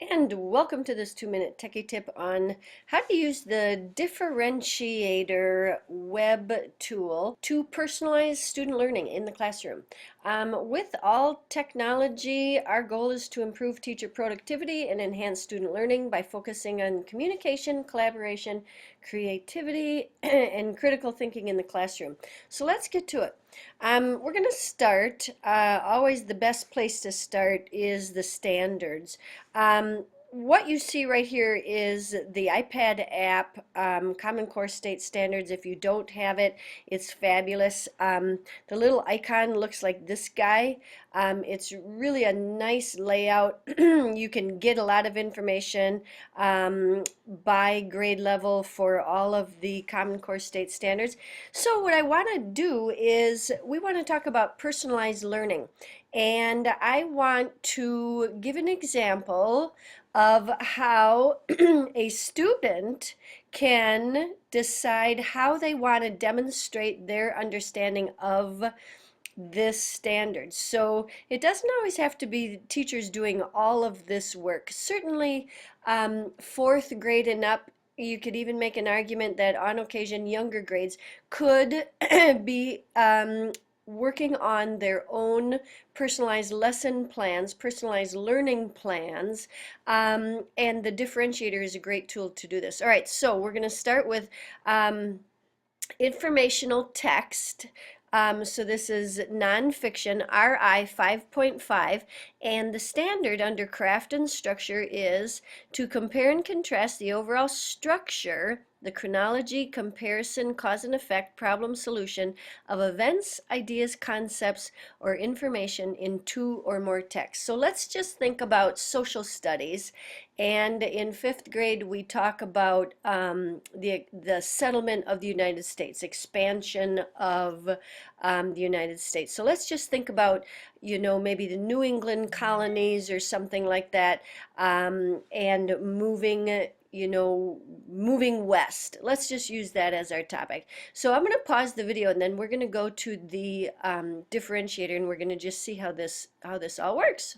And welcome to this 2-minute techie tip on how to use the Differentiator web tool to personalize student learning in the classroom. With all technology, our goal is to improve teacher productivity and enhance student learning by focusing on communication, collaboration, creativity, and critical thinking in the classroom. So let's get to it. We're going to start, always the best place to start is the standards. What you see right here is the iPad app, Common Core State Standards. If you don't have it, it's fabulous. The little icon looks like this guy. It's really a nice layout. You can get a lot of information by grade level for all of the Common Core State Standards. So what I want to do is we want to talk about personalized learning. And I want to give an example of how a student can decide how they want to demonstrate their understanding of this standard. So it doesn't always have to be teachers doing all of this work. Certainly, fourth grade and up, you could even make an argument that on occasion younger grades could be working on their own personalized lesson plans, personalized learning plans, and the differentiator is a great tool to do this. All right, so we're going to start with informational text. So this is nonfiction, RI 5.5, and the standard under craft and structure is to compare and contrast the overall structure, the chronology, comparison, cause and effect, problem solution of events, ideas, concepts, or information in two or more texts. So let's just think about social studies. And in fifth grade, we talk about the settlement of the United States, expansion of the United States. So let's just think about, maybe the New England colonies or something like that, and moving moving west. Let's just use that as our topic. So I'm going to pause the video and then we're going to go to the differentiator and we're going to just see how this all works.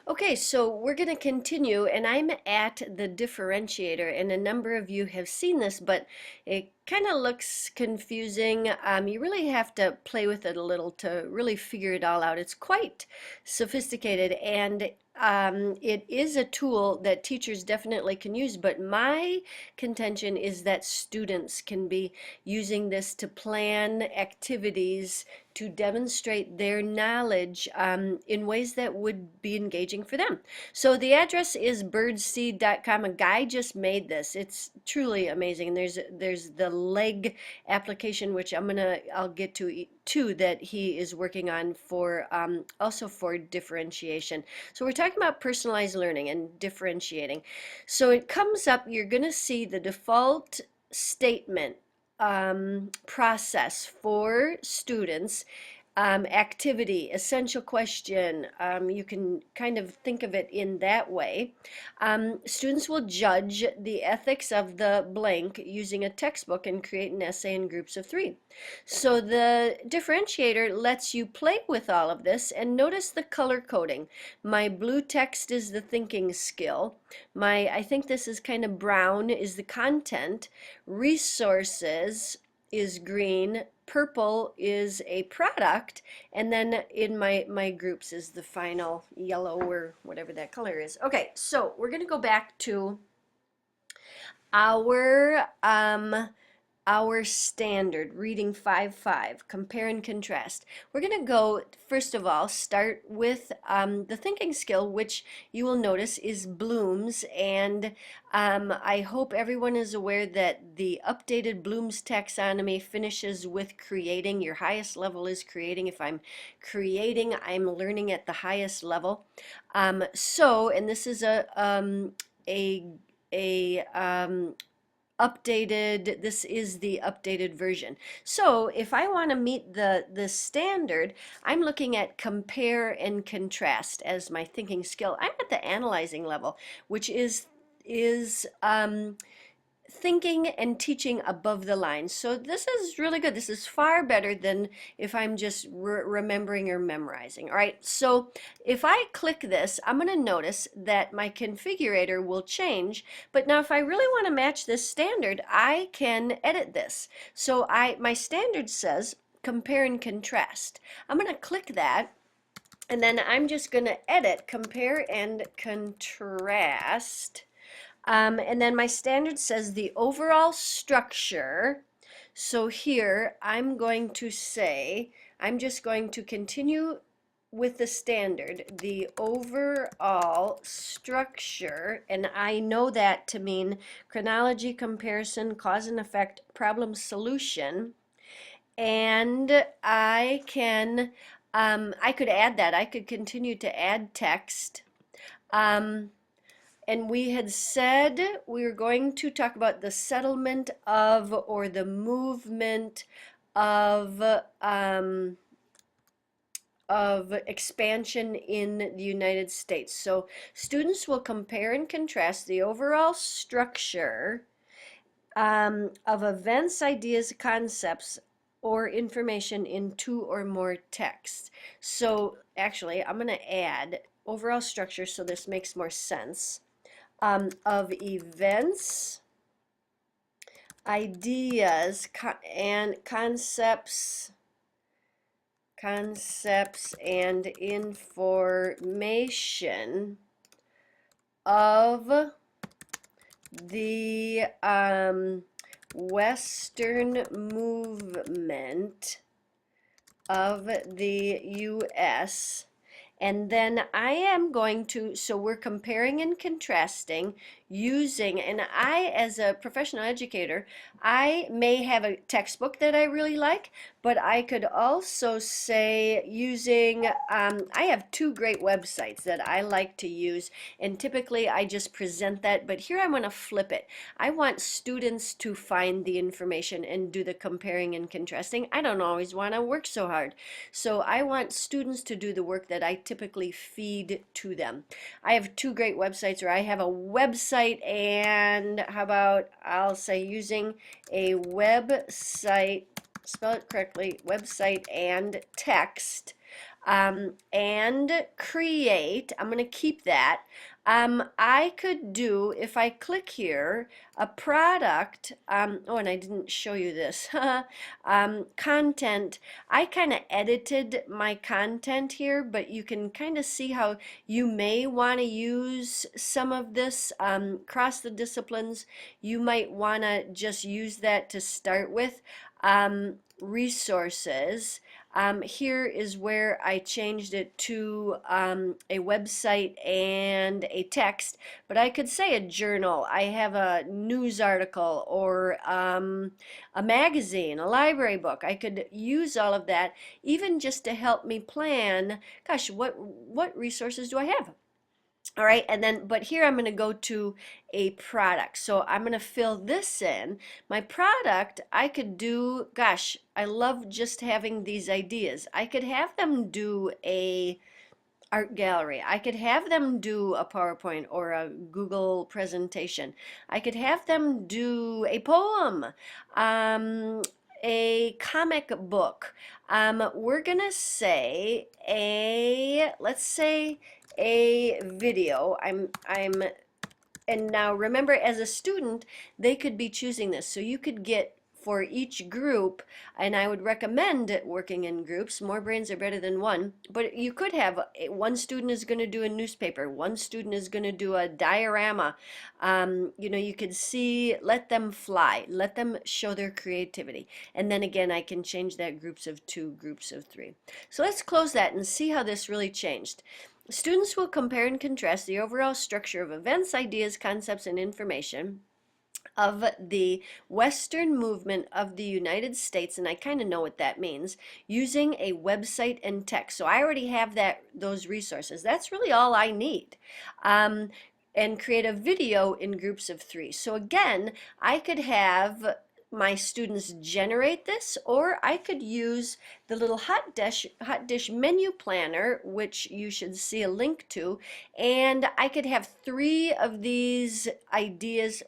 Okay, so we're going to continue, and I'm at the differentiator, and a number of you have seen this, but it kind of looks confusing. You really have to play with it a little to really figure it all out. It's quite sophisticated, and it is a tool that teachers definitely can use, but my contention is that students can be using this to plan activities to demonstrate their knowledge in ways that would be engaging for them. So the address is birdseed.com. A guy just made this. It's truly amazing. There's the leg application, which I'll get to too, that he is working on for also for differentiation. So we're talking about personalized learning and differentiating. So it comes up, you're going to see the default statement process for students. Activity, essential question, you can kind of think of it in that way. Students will judge the ethics of the blank using a textbook and create an essay in groups of 3. So the differentiator lets you play with all of this, and notice the color coding. My blue text is the thinking skill. I think this is kind of brown, is the content. Resources is green, purple is a product, and then in my groups is the final yellow or whatever that color is. Okay, so we're going to go back to our standard reading 5.5, compare and contrast. We're going to go, first of all, start with the thinking skill, which you will notice is Bloom's, and I hope everyone is aware that the updated Bloom's taxonomy finishes with creating. Your highest level is creating. If I'm creating, I'm learning at the highest level. And this is updated, this is the updated version. So if I want to meet the standard, I'm looking at compare and contrast as my thinking skill. I'm at the analyzing level, which is thinking and teaching above the line. So this is really good. This is far better than if I'm just remembering or memorizing. All right, so if I click this, I'm going to notice that my configurator will change. But now if I really want to match this standard, I can edit this. So my standard says compare and contrast. I'm going to click that. And then I'm just going to edit compare and contrast. And then my standard says the overall structure. So here I'm going to say, I'm just going to continue with the standard, the overall structure, and I know that to mean chronology, comparison, cause and effect, problem, solution. And I could add that. I could continue to add text. And we had said we were going to talk about the settlement of or the movement of expansion in the United States. So students will compare and contrast the overall structure of events, ideas, concepts, or information in two or more texts. So actually, I'm going to add overall structure so this makes more sense. Of events, ideas, and concepts and information of the Western movement of the U.S. And then I am going to, so we're comparing and contrasting using, and I, as a professional educator, I may have a textbook that I really like, but I could also say using, I have two great websites that I like to use, and typically I just present that, but here I'm going to flip it. I want students to find the information and do the comparing and contrasting. I don't always want to work so hard. So I want students to do the work that I typically feed to them. I have two great websites, or I have a website, and how about I'll say using a website, spell it correctly, website and text, and create. I'm going to keep that. I could do, if I click here, a product, oh, and I didn't show you this, content. I kind of edited my content here, but you can kind of see how you may want to use some of this across the disciplines. You might want to just use that to start with. Resources. Here is where I changed it to a website and a text, but I could say a journal. I have a news article or a magazine, a library book. I could use all of that even just to help me plan, gosh, what resources do I have? All right, and then, but here I'm going to go to a product. So I'm going to fill this in. My product, I could do, gosh, I love just having these ideas. I could have them do a art gallery. I could have them do a PowerPoint or a Google presentation. I could have them do a poem, a comic book. We're gonna say let's say a video. And now remember, as a student, they could be choosing this. So you could get for each group, and I would recommend working in groups. More brains are better than one. But you could have one student is going to do a newspaper, one student is going to do a diorama. You could see, let them fly, let them show their creativity. And then again, I can change that groups of two, groups of three. So let's close that and see how this really changed. Students will compare and contrast the overall structure of events, ideas, concepts, and information of the Western movement of the United States, and I kind of know what that means, using a website and text. So I already have those resources. That's really all I need. And create a video in groups of three. So again, I could have my students generate this, or I could use the little hot dish menu planner, which you should see a link to, and I could have 5 of these ideas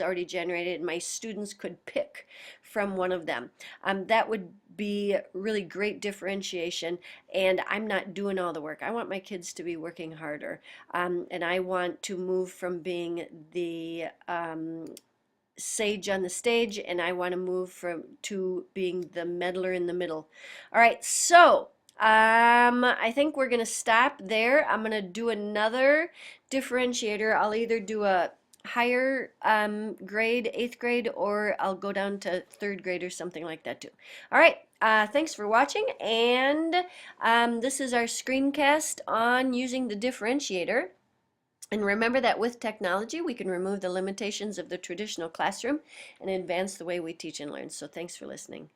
already generated, and my students could pick from one of them. That would be really great differentiation, and I'm not doing all the work. I want my kids to be working harder, and I want to move from being the sage on the stage, and I want to move to being the meddler in the middle. All right, so I think we're going to stop there. I'm going to do another differentiator. I'll either do a higher grade, 8th grade, or I'll go down to 3rd grade or something like that too. All right, thanks for watching, and this is our screencast on using the differentiator. And remember that with technology, we can remove the limitations of the traditional classroom and advance the way we teach and learn. So thanks for listening.